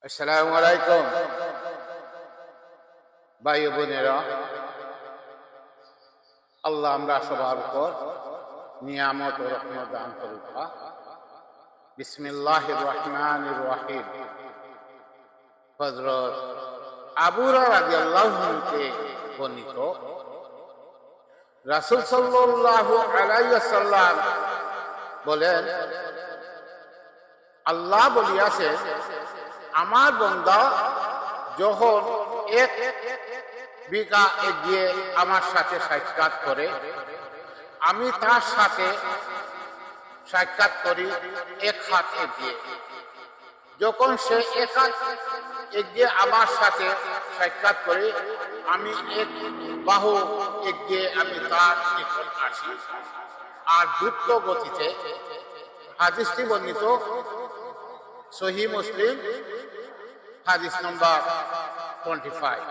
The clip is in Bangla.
আসসালামু আলাইকুম ভাই ও বোনেরা, আল্লাহ আমরা সবার উপর নিয়ামত ও রহমত দান করুক। বিসমিল্লাহির রহমানির রহিম। হযরত আবু হুরায়রা রাদিয়াল্লাহু আনহু থেকে বর্ণিত, রাসূল সাল্লাল্লাহু আলাইহি ওয়াসাল্লাম বলেন, আল্লাহ বলিয়াছে, আমার বান্দা যখন এক বিঘা এগিয়ে আমার সাথে সাক্ষাৎ করে, আমি তার সাথে সাক্ষাৎ করি এক হাত এগিয়ে। যখন সে এক হাত এগিয়ে আমার সাথে সাক্ষাৎ করে, আমি এক বাহু এগিয়ে আমি তার নিকট আসি। আর দ্রুত গতিতে, হাদিসটি বর্ণিত সহিহ মুসলিম, হাদিস নম্বর 25।